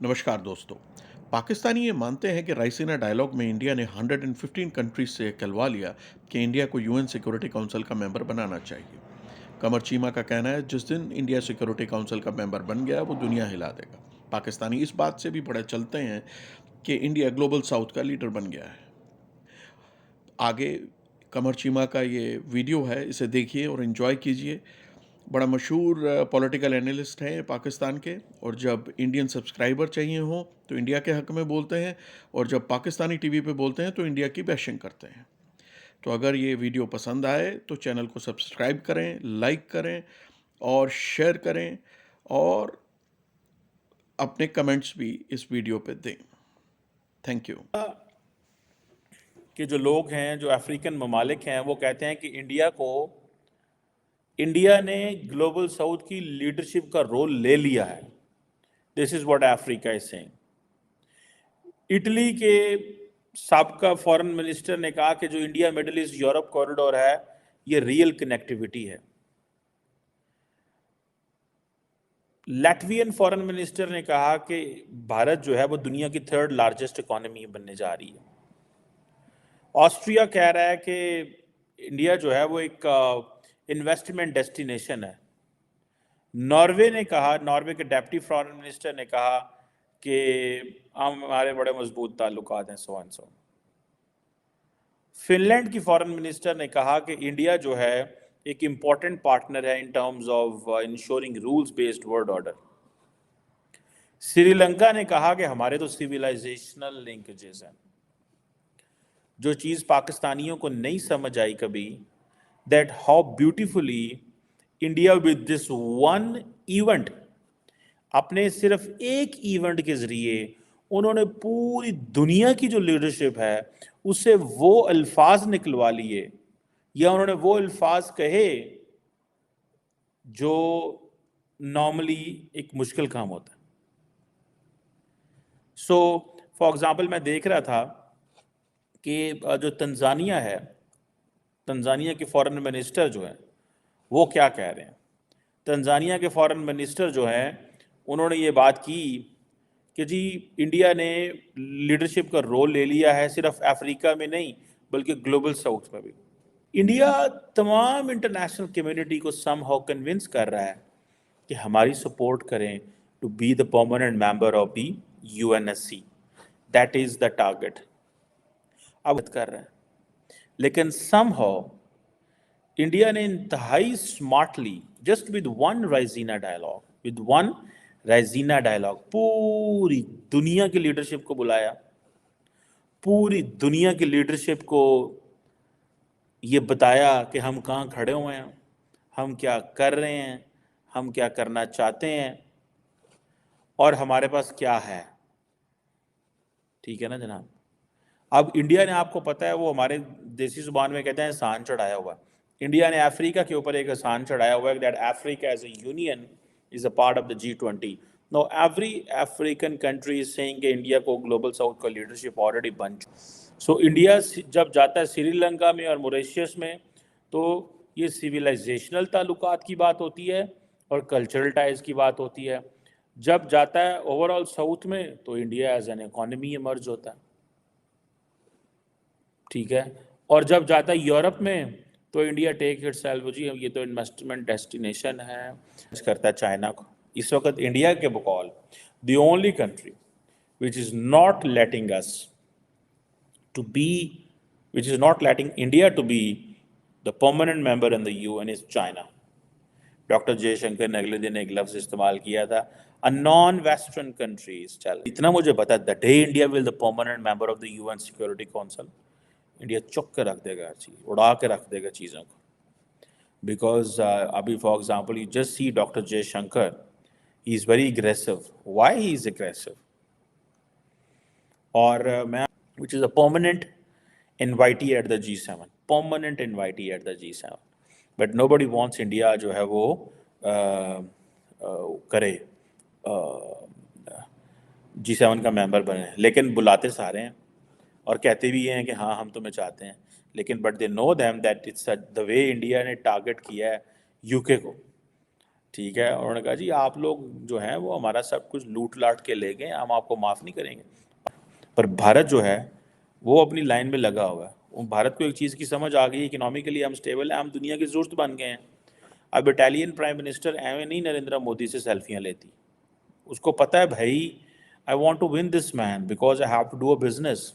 नमस्कार दोस्तों। पाकिस्तानी ये मानते हैं कि राइसीना डायलॉग में इंडिया ने 115 कंट्रीज से कहलवा लिया कि इंडिया को यूएन सिक्योरिटी काउंसिल का मेंबर बनाना चाहिए। कमर चीमा का कहना है जिस दिन इंडिया सिक्योरिटी काउंसिल का मेंबर बन गया वो दुनिया हिला देगा। पाकिस्तानी इस बात से भी बड़े चलते हैं कि इंडिया ग्लोबल साउथ का लीडर बन गया है। आगे कमर चीमा का ये वीडियो है, इसे देखिए और एंजॉय कीजिए। बड़ा मशहूर पॉलिटिकल एनालिस्ट हैं पाकिस्तान के, और जब इंडियन सब्सक्राइबर चाहिए हों तो इंडिया के हक में बोलते हैं, और जब पाकिस्तानी टीवी पे बोलते हैं तो इंडिया की बैशिंग करते हैं। तो अगर ये वीडियो पसंद आए तो चैनल को सब्सक्राइब करें, लाइक करें और शेयर करें, और अपने कमेंट्स भी इस वीडियो पे दें। Thank you. कि जो लोग हैं, जो अफ्रीकन ममालिक हैं, वो कहते हैं कि इंडिया ने ग्लोबल साउथ की लीडरशिप का रोल ले लिया है। This is what Africa is saying. Italy के साबका फॉरेन मिनिस्टर ने कहा कि जो India middle east Europe corridor है, ये रियल कनेक्टिविटी है। लैटवियन फॉरेन मिनिस्टर ने कहा कि भारत जो है वो दुनिया की 3rd लार्जेस्ट इकोनॉमी बनने जा रही है। ऑस्ट्रिया कह रहा है कि इंडिया जो है वो एक इन्वेस्टमेंट डेस्टिनेशन है। नॉर्वे ने कहा, नॉर्वे के डेप्टी फॉरेन मिनिस्टर ने कहा कि हमारे बड़े मजबूत ताल्लुकात हैं, सो एंड सो। फिनलैंड की फॉरेन मिनिस्टर ने कहा कि इंडिया जो है एक इम्पॉर्टेंट पार्टनर है in terms of ensuring rules based world order. Sri Lanka ने कहा कि हमारे तो सिविलाइजेशनल लिंकेजेस हैं। जो चीज़ पाकिस्तानियों को नहीं समझ आई कभी, that how beautifully India with this one event, अपने सिर्फ एक इवेंट के जरिए उन्होंने पूरी दुनिया की जो लीडरशिप है उससे वो अल्फाज निकलवा लिए, या उन्होंने वो अल्फाज कहे जो नॉर्मली एक मुश्किल काम होता है। सो फॉर एग्जाम्पल मैं देख रहा था कि जो तंजानिया है, तंजानिया के फॉरेन मिनिस्टर जो है वो क्या कह रहे हैं। तंजानिया के फॉरेन मिनिस्टर जो हैं उन्होंने ये बात की कि जी इंडिया ने लीडरशिप का रोल ले लिया है, सिर्फ अफ्रीका में नहीं बल्कि ग्लोबल साउथ में भी। इंडिया तमाम इंटरनेशनल कम्युनिटी को समहाउ कन्विंस कर रहा है कि हमारी सपोर्ट करें to be the permanent member of the UNSC. That is the target. अब कर रहे हैं, लेकिन समहाउ इंडिया ने इंतहाई smartly just with one Raisina dialogue पूरी दुनिया की लीडरशिप को बुलाया, पूरी दुनिया की लीडरशिप को ये बताया कि हम कहाँ खड़े हुए हैं, हम क्या कर रहे हैं, हम क्या करना चाहते हैं और हमारे पास क्या है। ठीक है ना जनाब। अब इंडिया ने, आपको पता है, वो हमारे देसी जुबान में कहते हैं एहसान चढ़ाया हुआ। इंडिया ने अफ्रीका के ऊपर एक एहसान चढ़ाया हुआ है that Africa as a union is a part of the G20. Now every African country is saying कि इंडिया को ग्लोबल साउथ का लीडरशिप ऑलरेडी बन चुका। सो इंडिया जब जाता है श्रीलंका में और मॉरिशस में तो ये सिविलाइजेशनल ताल्लुकात की बात होती है और कल्चरल टाइज की बात होती है। जब जाता है ओवरऑल साउथ में तो India as an economy emerge होता है। ठीक है। और जब जाता है यूरोप में तो इंडिया टेक इटसेल्फ, जी ये तो इन्वेस्टमेंट डेस्टिनेशन है, करता है चाइना को। इस वक्त इंडिया के बकौल the only country which is not letting us to be, which is not letting India to be the permanent member in the UN is China. Doctor Jaishankar ने अगले दिन एक लफ्ज इस्तेमाल किया था, अ नॉन वेस्टर्न कंट्रीज। इतना मुझे पता, the day India will the permanent member of the UN security council, India चुक के रख देगा, हर चीज़ उड़ा के रख देगा चीज़ों को। बिकॉज अभी for example you just see doctor Jaishankar, he is very aggressive. Why he is aggressive? और मैं which is a permanent invitee at the G7, permanent invitee at the G7, but nobody wants India जो है वो करे G7 का member बने। लेकिन बुलाते सारे हैं और कहते भी हैं कि हाँ हम तुम्हें चाहते हैं, लेकिन but they know them that it's the way India ने टारगेट किया है यूके को। ٹھیک ہے، انہوں نے کہا جی آپ لوگ جو ہیں وہ ہمارا سب کچھ لوٹ لاٹ کے لے گئے، ہم آپ کو معاف نہیں کریں گے. پر بھارت جو ہے وہ اپنی لائن میں لگا ہوا ہے. بھارت کو ایک چیز کی سمجھ آ گئی، اکنامکلی ہم سٹیبل ہیں، ہم دنیا کی ضرورت بن گئے ہیں. اب اٹالین پرائم منسٹر ایویں نہیں نریندر مودی سے سیلفیاں لیتی، اس کو پتہ ہے بھائی I want to win this man because I have to do a business.